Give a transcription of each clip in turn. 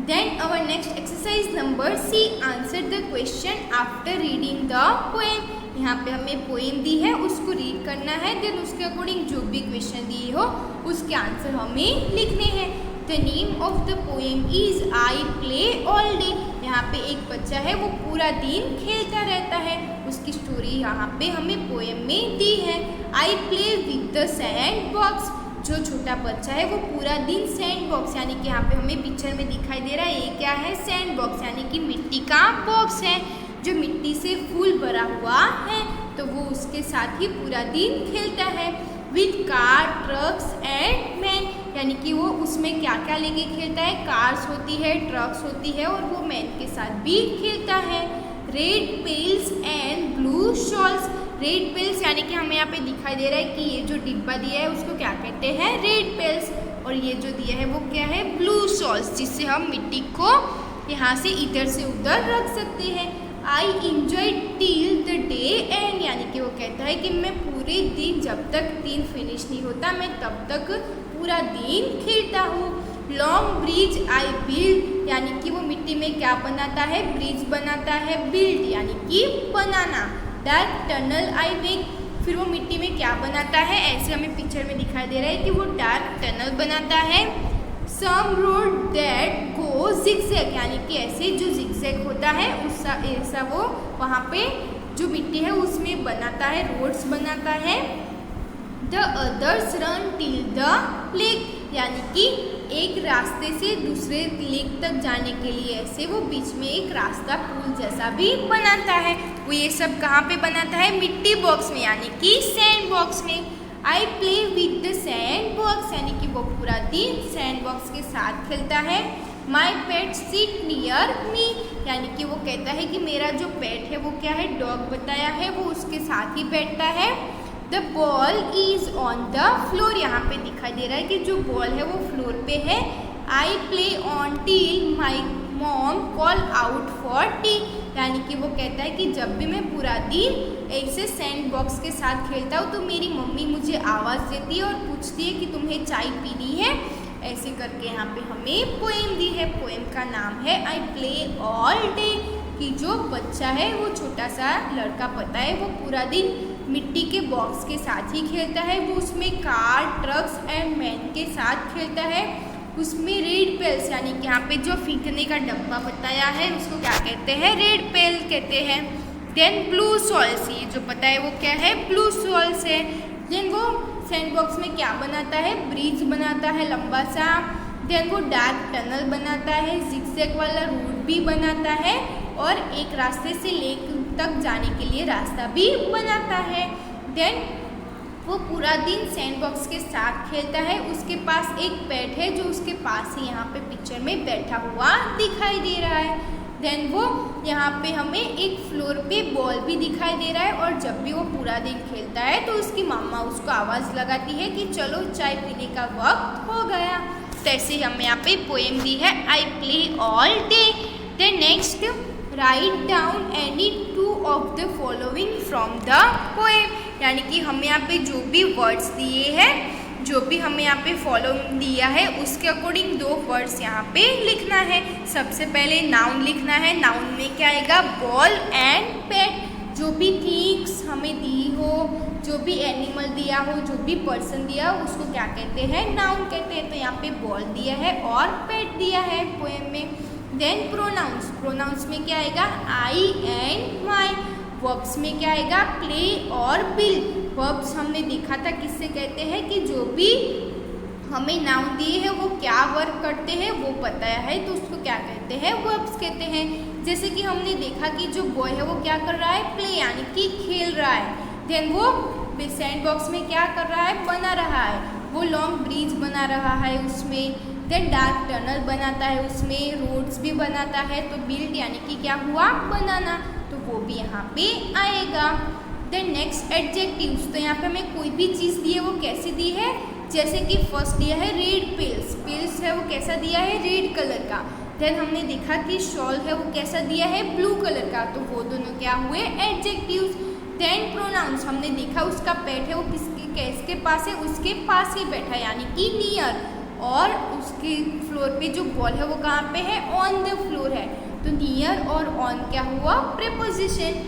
Then our next exercise number C, answer the question after reading the poem. यहाँ पे हमें poem दी है, उसको रीड करना है, देन उसके अकॉर्डिंग जो भी क्वेश्चन दिए हो उसके आंसर हमें लिखने हैं। The name of the poem is I play all day. यहाँ पे एक बच्चा है, वो पूरा दिन खेलता रहता है, उसकी स्टोरी यहाँ पे हमें पोएम में दी है। I play with the sand box. जो छोटा बच्चा है वो पूरा दिन सैंड बॉक्स, यानी कि यहाँ पे हमें पिक्चर में दिखाई दे रहा है, ये क्या है, सैंड बॉक्स, यानी कि मिट्टी का बॉक्स है जो मिट्टी से फुल भरा हुआ है, तो वो उसके साथ ही पूरा दिन खेलता है। With car, trucks and man, यानी कि वो उसमें क्या क्या लेके खेलता है, कार्स होती है, ट्रक्स होती है, और वो मैन के साथ भी खेलता है। Red pails and blue shovels. Red pails यानी कि हमें यहाँ पे दिखाई दे रहा है कि ये जो डिब्बा दिया है उसको क्या कहते हैं, रेड पेल्स, और ये जो दिया है वो क्या है, ब्लू शॉल्स, जिससे हम मिट्टी को यहाँ से इधर से उधर रख सकते हैं। I enjoy till the day and, यानी कि वो कहता है कि मैं पूरे दिन, जब तक दिन फिनिश नहीं होता मैं तब तक पूरा दिन खेलता हूँ। लॉन्ग ब्रिज आई बिल्ड, यानी कि वो मिट्टी में क्या बनाता है, ब्रिज बनाता है, बिल्ड यानी कि बनाना। डार्क टनल आई मेक, फिर वो मिट्टी में क्या बनाता है, ऐसे हमें पिक्चर में दिखाई दे रहा है कि वो डार्क टनल बनाता है। सम रोड दैट गो जिगजैग, यानी कि ऐसे जो जिगजैग होता है उसका ऐसा वो वहाँ पे जो मिट्टी है उसमें बनाता है, रोड्स बनाता है। The others run till the lake, यानी कि एक रास्ते से दूसरे लेक तक जाने के लिए ऐसे वो बीच में एक रास्ता पुल जैसा भी बनाता है। वो ये सब कहाँ पे बनाता है, मिट्टी बॉक्स में, यानी कि सैंड बॉक्स में। I play with the sand box, यानी कि वो पूरा दिन सैंड बॉक्स के साथ खेलता है। माई पेट सिट नियर मी, यानी कि वो कहता है कि मेरा जो पेट है वो क्या है, डॉग बताया है, वो उसके साथ ही बैठता है। The ball is on the floor, यहाँ पे दिखाई दे रहा है कि जो बॉल है वो फ्लोर पे है। I play on till my mom call out for T, यानी कि वो कहता है कि जब भी मैं पूरा दिन एक से सैंड बॉक्स के साथ खेलता हूँ तो मेरी मम्मी मुझे आवाज़ देती है और पूछती है कि तुम्हें चाय पीनी है, ऐसे करके यहाँ पे हमें पोएम दी है। पोएम का नाम है आई प्ले ऑल डे, कि जो बच्चा है वो छोटा सा लड़का पता है वो पूरा दिन मिट्टी के बॉक्स के साथ ही खेलता है, वो उसमें कार, ट्रक्स एंड मैन के साथ खेलता है। उसमें रेड पेल्स, यानी कि यहाँ पे जो फेंकने का डब्बा बताया है उसको क्या कहते हैं, रेड पेल कहते हैं। देन ब्लू सॉल्स, ये जो पता है वो क्या है, ब्लू सॉल्स है। देन वो सैंड बॉक्स में क्या बनाता है, ब्रिज बनाता है लंबा सा। देन वो डार्क टनल बनाता है, जिगजैग वाला रोड भी बनाता है, और एक रास्ते से लेक तक जाने के लिए रास्ता भी बनाता है। देन वो पूरा दिन सैंड बॉक्स के साथ खेलता है। उसके पास एक पेट है जो उसके पास ही यहाँ पे पिक्चर में बैठा हुआ दिखाई दे रहा है। देन वो यहाँ पे हमें एक फ्लोर पे बॉल भी दिखाई दे रहा है, और जब भी वो पूरा दिन खेलता है तो उसकी मम्मा उसको आवाज़ लगाती है कि चलो चाय पीने का वक्त हो गया। तो ऐसे हमें यहाँ पे पोएम दी है I play all day. Then next, write down any two of the following from the poem, यानी कि हमें यहाँ पे जो भी वर्ड्स दिए हैं, जो भी हमें यहाँ पे फॉलो दिया है उसके अकॉर्डिंग दो वर्ड्स यहाँ पे लिखना है। सबसे पहले नाउन लिखना है, नाउन में क्या आएगा, बॉल एंड पेट। जो भी थिंग्स हमें दी हो, जो भी एनिमल दिया हो, जो भी पर्सन दिया हो उसको क्या कहते हैं, नाउन कहते हैं। तो यहाँ पे बॉल दिया है और पेट दिया है पोएम में। देन प्रोनाउंस, प्रोनाउंस में क्या आएगा, आई एंड माई। वर्ब्स में क्या आएगा, प्ले और बिल्ड। वर्ब्स हमने देखा था किससे कहते हैं कि जो भी हमें नाउन दिए हैं वो क्या वर्क करते हैं वो पता है, तो उसको क्या कहते हैं, वर्ब्स कहते हैं। जैसे कि हमने देखा कि जो बॉय है वो क्या कर रहा है, प्ले यानी कि खेल रहा है। देन वो सैंड बॉक्स में क्या कर रहा है, बना रहा है, वो लॉन्ग ब्रिज बना रहा है उसमें। देन डार्क टनल बनाता है, उसमें रोड्स भी बनाता है। तो बिल्ड यानी कि क्या हुआ, बनाना, तो वो भी यहाँ पे आएगा। देन नेक्स्ट एडजेक्टिव्स, तो यहाँ पे हमें कोई भी चीज़ दी है वो कैसी दी है, जैसे कि फर्स्ट दिया है रेड पेल्स, पेल्स है वो कैसा दिया है, रेड कलर का। देन हमने देखा कि शॉल है वो कैसा दिया है, ब्लू कलर का, तो वो दोनों क्या हुए, एडजेक्टिव्स। देन प्रोनाउंस, हमने देखा उसका पेट है वो किसके पास है, उसके पास ही बैठा यानी कि नियर। और उसके फ्लोर पे जो बॉल है वो कहाँ पे है, ऑन द फ्लोर है। तो नियर और ऑन क्या हुआ, preposition.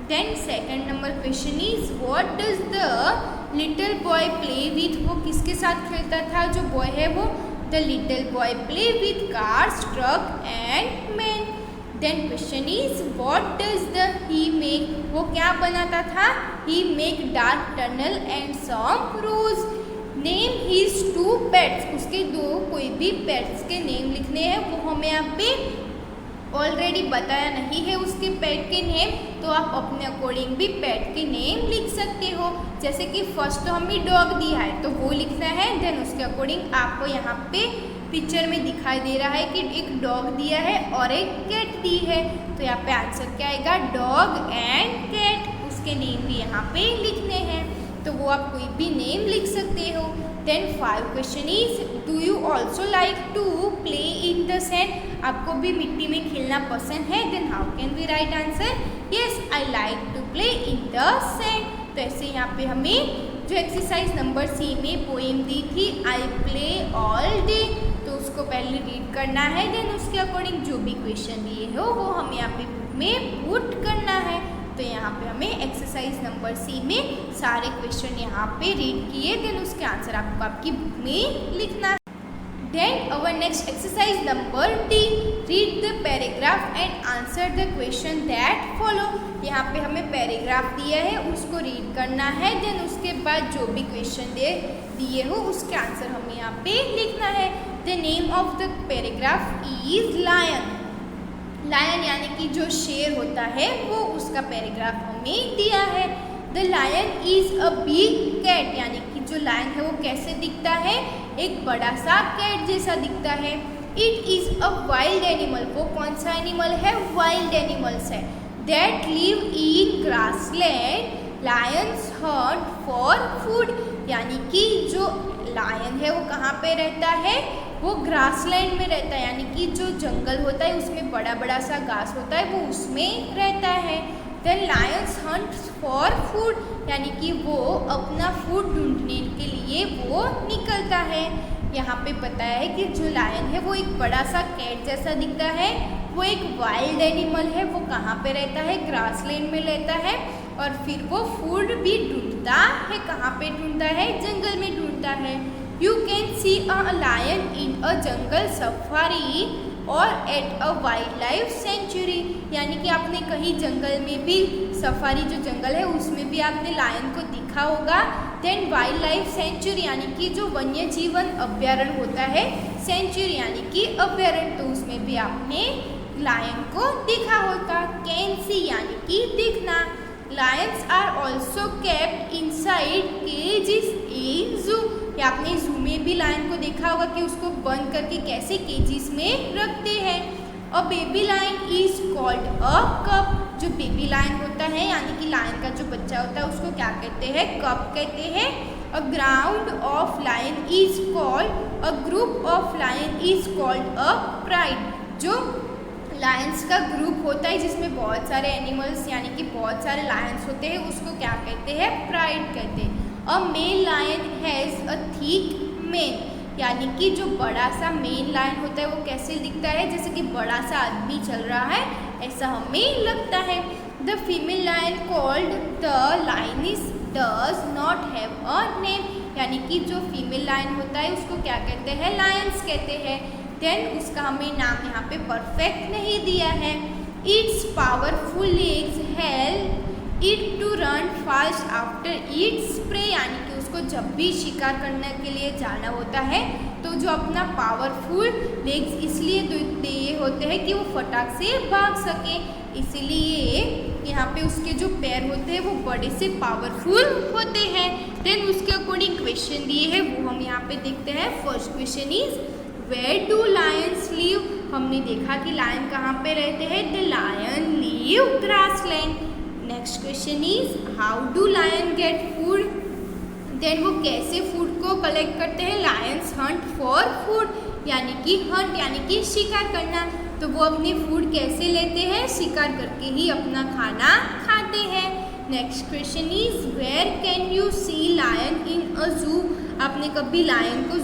Then second number question is what does the little boy play with, वो किसके साथ खेलता था जो बॉय है वो, the little boy play with cars, truck and man. Then question is what does the he make, वो क्या बनाता था, he make dark tunnel and some rows. Name his two pets, उसके दो कोई भी पेट्स के नेम लिखने हैं, वो हमें यहाँ पे ऑलरेडी बताया नहीं है उसके पेट के नेम, तो आप अपने अकॉर्डिंग भी पेट के नेम लिख सकते हो। जैसे कि फर्स्ट तो हमें डॉग दिया है तो वो लिखना है, देन उसके अकॉर्डिंग आपको यहाँ पे पिक्चर में दिखाई दे रहा है कि एक डॉग दिया है और एक कैट दी है, तो यहाँ पे आंसर क्या आएगा, डॉग एंड कैट। उसके नेम भी यहाँ पे लिखने हैं, तो वो आप कोई भी नेम लिख सकते हो। Then 5 question is do you also like to play in the sand, आपको भी मिट्टी में खेलना पसंद है, then how can we write answer, yes I like to play in the sand. तो ऐसे यहाँ पे हमें जो एक्सरसाइज नंबर सी में पोएम दी थी आई प्ले ऑल डे, तो उसको पहले रीड करना है, देन उसके अकॉर्डिंग जो भी क्वेश्चन दिए हो वो हमें यहाँ पे बुक में पुट करना है। तो यहाँ पे हमें एक्सरसाइज नंबर सी में सारे क्वेश्चन यहाँ पे रीड किए, देन उसके आंसर आपको आपकी बुक में लिखना है। Then our next exercise number D, read the paragraph and answer the question that follow. यहाँ पे हमें पैराग्राफ दिया है उसको रीड करना है, देन उसके बाद जो भी क्वेश्चन दिए हो उसके आंसर हमें यहाँ पे लिखना है। The name of the paragraph is lion, lion यानी कि जो शेर होता है वो उसका पैराग्राफ हमें दिया है। The lion is a big cat, यानी कि जो लायन है वो कैसे दिखता है, एक बड़ा सा कैट जैसा दिखता है। It is a wild animal, वो कौन सा एनिमल है, वाइल्ड एनिमल्स है। That live in grassland, Lions hunt for food, यानी कि जो लायन है वो कहाँ पे रहता है, वो ग्रासलैंड में रहता है, यानी कि जो जंगल होता है उसमें बड़ा बड़ा सा घास होता है वो उसमें रहता है। Then lions hunt for food, यानी कि वो अपना फूड ढूंढने के लिए वो निकलता है। यहाँ पे बताया है कि जो लायन है वो एक बड़ा सा कैट जैसा दिखता है, वो एक वाइल्ड एनिमल है, वो कहाँ पे रहता है, ग्रासलैंड में रहता है, और फिर वो फूड भी ढूंढता है, कहाँ पे ढूंढता है, जंगल में ढूंढता है। You can see a lion in a jungle safari और at a wild life sanctuary, यानी कि आपने कहीं जंगल में भी, सफारी जो जंगल है उसमें भी आपने लायन को दिखा होगा। देन वाइल्ड लाइफ सेंचुरी यानी कि जो वन्य जीवन अभ्यारण्य होता है, सेंचुरी यानी कि अभ्यारण्य, तो उसमें भी आपने लायन को दिखा होगा। कैन सी यानी कि दिखना। Lions are also kept inside cages in zoo, या आपने जू में भी लायन को देखा होगा कि उसको बंद करके कैसे केजेस में रखते हैं। A baby lion is called a cub, जो बेबी लायन होता है यानी कि लायन का जो बच्चा होता है उसको क्या कहते हैं, कप कहते हैं। A ground of lion is called, a group of lion is called a pride, जो लायंस का ग्रुप होता है जिसमें बहुत सारे एनिमल्स यानी कि बहुत सारे लायंस होते हैं उसको क्या कहते हैं, प्राइड कहते हैं। A male lion has a thick mane, यानी कि जो बड़ा सा मेन लायन होता है वो कैसे दिखता है, जैसे कि बड़ा सा आदमी चल रहा है ऐसा हमें लगता है। The female lion called the lioness does not have a name, यानी कि जो फीमेल लायन होता है उसको क्या कहते हैं, लायंस कहते हैं। देन उसका हमें नाम यहाँ पे परफेक्ट नहीं दिया है। Its powerful legs help it to run fast after its prey, यानी कि उसको जब भी शिकार करने के लिए जाना होता है तो जो अपना पावरफुल लेग्स इसलिए दिए होते हैं कि वो फटाक से भाग सके, इसीलिए यहाँ पे उसके जो पैर होते हैं वो बड़े से पावरफुल होते हैं। देन उसके अकॉर्डिंग क्वेश्चन दिए हैं वो हम यहाँ पे देखते हैं। First question is where do lions live, हमने देखा कि लायन कहाँ पे रहते हैं, the lion live grassland. Next question is how do lion get food, देन वो कैसे फूड को कलेक्ट करते हैं, लायंस हंट फॉर फूड, यानी कि हंट यानी कि शिकार करना, तो वो अपने फूड कैसे लेते हैं, शिकार करके ही अपना खाना खाते हैं। Next question is where can you see lion in a zoo, आपने कभी लायन को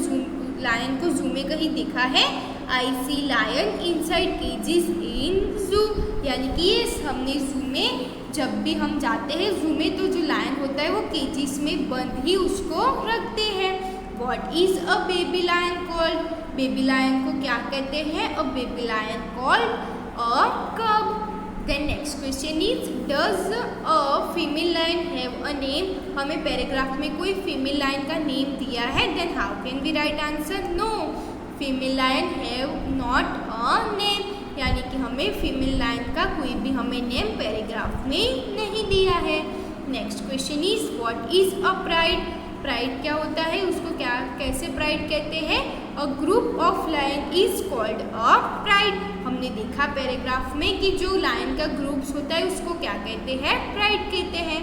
लायन को जू में कहीं देखा है? आई sea lion inside cages in जू, यानी कि हमने जू में जब भी हम जाते हैं जू में तो जो लायन होता है वो केजेस में बंद ही उसको रखते हैं। What is a baby lion called? Baby lion को क्या कहते हैं? A baby lion called a cub. Then next question is does a female lion have a name? हमें पैराग्राफ में कोई फीमेल लायन का नेम दिया है, then how can we write answer? No, female lion have not a name, यानी कि हमें female lion का कोई भी हमें नेम पैराग्राफ में नहीं दिया है। Next question is what is a pride? Pride क्या होता है, उसको क्या कैसे प्राइड कहते हैं? A group of lion is called a pride. हमने देखा पैराग्राफ में कि जो लायन का ग्रुप्स होता है उसको क्या कहते हैं? प्राइड कहते हैं।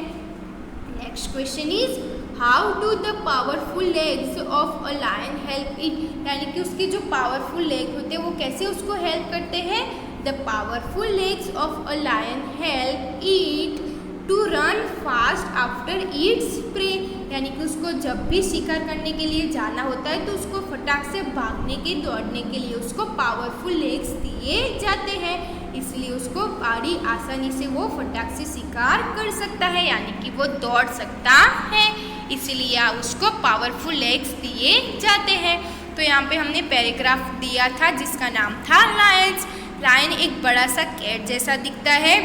Next question is how do the powerful legs of a lion help it? यानी कि उसके जो पावरफुल लेग होते हैं वो कैसे उसको हेल्प करते हैं? The powerful legs of a lion help it to run fast after its prey, यानी कि उसको जब भी शिकार करने के लिए जाना होता है तो उसको फटाक से भागने के दौड़ने के लिए उसको पावरफुल लेग्स दिए जाते हैं, इसलिए उसको बड़ी आसानी से वो फटाक से शिकार कर सकता है, यानी कि वो दौड़ सकता है, इसलिए उसको पावरफुल लेग्स दिए जाते हैं। तो यहाँ पे हमने पैराग्राफ दिया था जिसका नाम था लायंस। लायन एक बड़ा सा कैट जैसा दिखता है,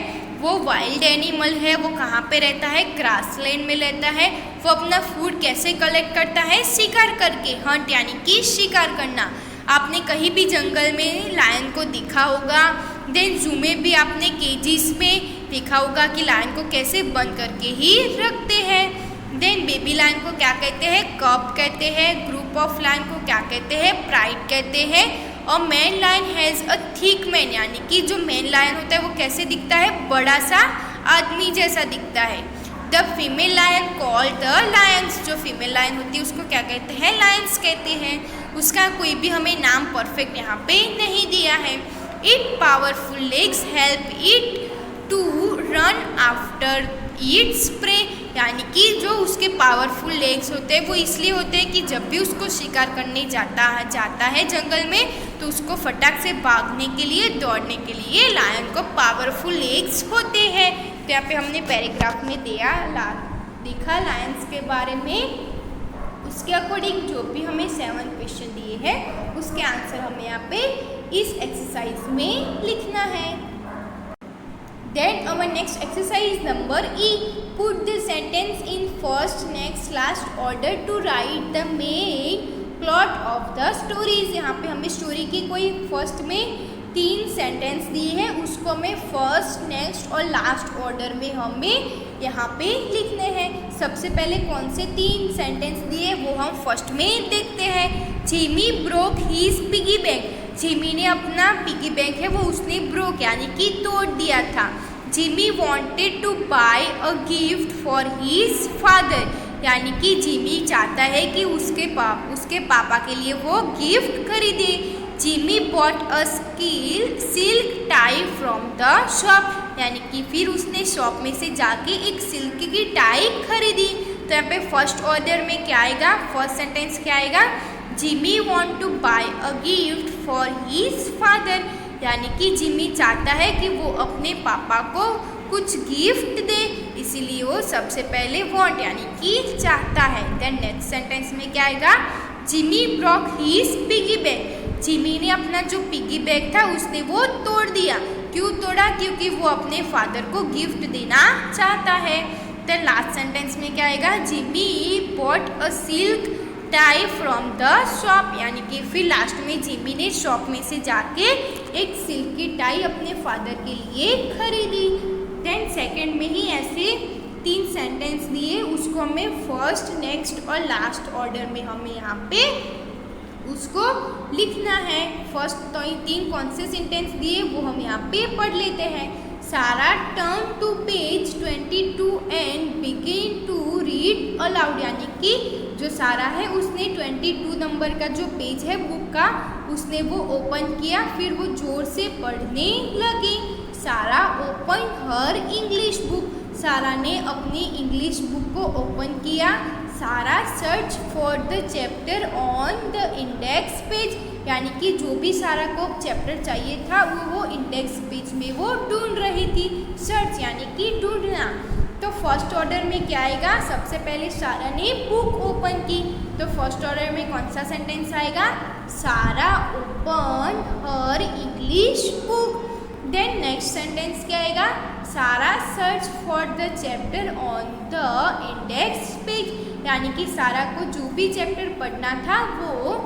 वो वाइल्ड एनिमल है, वो कहाँ पे रहता है? ग्रासलैंड में रहता है। वो अपना फूड कैसे कलेक्ट करता है? शिकार करके, हंट यानी कि शिकार करना। आपने कहीं भी जंगल में लायन को देखा होगा, देन जू में भी आपने केजीज में देखा होगा कि लायन को कैसे बंद करके ही रखते हैं। देन बेबी लायन को क्या कहते हैं? कब कहते हैं। ग्रुप ऑफ लायन को क्या कहते हैं? प्राइड कहते हैं। और man lion has a thick mane, यानी कि जो मैन लायन होता है वो कैसे दिखता है? बड़ा सा आदमी जैसा दिखता है। The female lion called the lioness, जो फीमेल लायन होती है उसको क्या कहते हैं? लायंस कहते हैं। उसका कोई भी हमें नाम परफेक्ट यहाँ पे नहीं दिया है। It powerful legs help it to run after its prey, यानी कि जो उसके पावरफुल लेग्स होते हैं वो इसलिए होते हैं कि जब भी उसको शिकार करने जाता है जंगल में तो उसको फटाक से भागने के लिए दौड़ने के लिए लायन को पावरफुल लेग्स होते हैं। तो यहाँ पे हमने पैराग्राफ में देखा लायंस के बारे में, उसके अकॉर्डिंग जो भी हमें 7 क्वेश्चन दिए हैं उसके आंसर हमें यहाँ पे इस एक्सरसाइज में लिखना है। Then our next exercise number E. Put the sentence in first, next, last order to write the main plot of the stories. यहाँ पे हमें स्टोरी की कोई फर्स्ट में 3 सेंटेंस दिए हैं, उसको हमें फर्स्ट, नेक्स्ट और लास्ट ऑर्डर में हमें यहाँ पे लिखने हैं। सबसे पहले कौन से 3 सेंटेंस दिए वो हम फर्स्ट में देखते हैं। Jimmy broke his piggy bank, Jimmy ने अपना पिगी बैंक है वो उसने ब्रोक यानी कि तोड़ दिया था। Jimmy wanted to buy a gift for his father, यानी कि जिमी चाहता है कि उसके पापा के लिए वो गिफ्ट खरीदे। Jimmy bought a silk tie from the shop, यानी कि फिर उसने शॉप में से जाके एक सिल्क की टाई खरीदी। तो यहाँ पे फर्स्ट ऑर्डर में क्या आएगा? फर्स्ट सेंटेंस क्या आएगा? Jimmy want to buy a gift for his father, यानी कि जिमी चाहता है कि वो अपने पापा को कुछ गिफ्ट दे, इसीलिए वो सबसे पहले वॉन्ट यानी कि चाहता है। देन नेक्स्ट सेंटेंस में क्या आएगा? Jimmy broke his piggy bank, Jimmy ने अपना जो पिगी बैंक था उसने वो तोड़ दिया। क्यों तोड़ा? क्योंकि वो अपने फादर को गिफ्ट देना चाहता है। देन लास्ट सेंटेंस में क्या आएगा? Jimmy bought a silk tie from the shop, यानी कि फिर लास्ट में जिमी ने शॉप में से जाके एक सिल्क की टाई अपने फादर के लिए खरीदी। देन सेकंड में ही ऐसे 3 सेंटेंस दिए, उसको हमें फर्स्ट, नेक्स्ट और लास्ट ऑर्डर में हमें यहाँ पे उसको लिखना है। फर्स्ट तो 3 कौन से सेंटेंस दिए वो हम यहाँ पे पढ़ लेते हैं। Sara turn to page 22 and begin to read aloud, यानी कि जो सारा है उसने 22 नंबर का जो पेज है बुक का उसने वो ओपन किया, फिर वो जोर से पढ़ने लगी। सारा ओपन हर इंग्लिश बुक, सारा ने अपनी इंग्लिश बुक को ओपन किया। सारा search for the chapter on the index page, यानी कि जो भी सारा को चैप्टर चाहिए था वो इंडेक्स पेज में वो ढूंढ रही थी। सर्च यानी कि ढूंढना। तो फर्स्ट ऑर्डर में क्या आएगा, सबसे पहले सारा ने बुक ओपन की, तो फर्स्ट ऑर्डर में कौन सा सेंटेंस आएगा, Sara open her English book. Then next sentence क्या आएगा, Sara search for the chapter on the index page, यानी कि सारा को जो भी चैप्टर पढ़ना था वो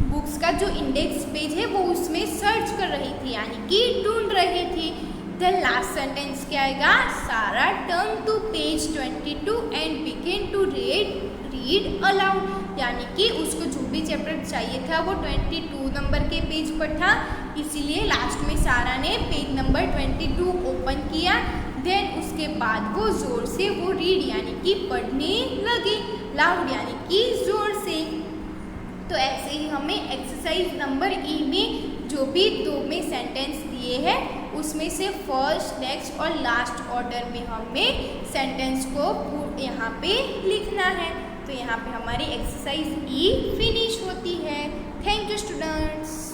बुक्स का जो इंडेक्स पेज है वो उसमें सर्च कर रही थी, यानी कि ढूंढ रही थी। द लास्ट सेंटेंस क्या आएगा, Sara turn to page 22 and begin to read aloud, यानी कि उसको जो भी चैप्टर चाहिए था वो 22 नंबर के पेज पर था, इसीलिए लास्ट में सारा ने पेज नंबर 22 ओपन किया। देन उसके बाद वो ज़ोर से वो रीड यानी कि पढ़ने लगी, लाउड यानी कि ज़ोर से। तो ऐसे ही हमें एक्सरसाइज नंबर ई में जो भी दो में सेंटेंस दिए हैं उसमें से फर्स्ट, नेक्स्ट और लास्ट ऑर्डर में हमें सेंटेंस को यहाँ पे लिखना है। तो यहाँ पे हमारी एक्सरसाइज ई फिनिश होती है। Thank you students.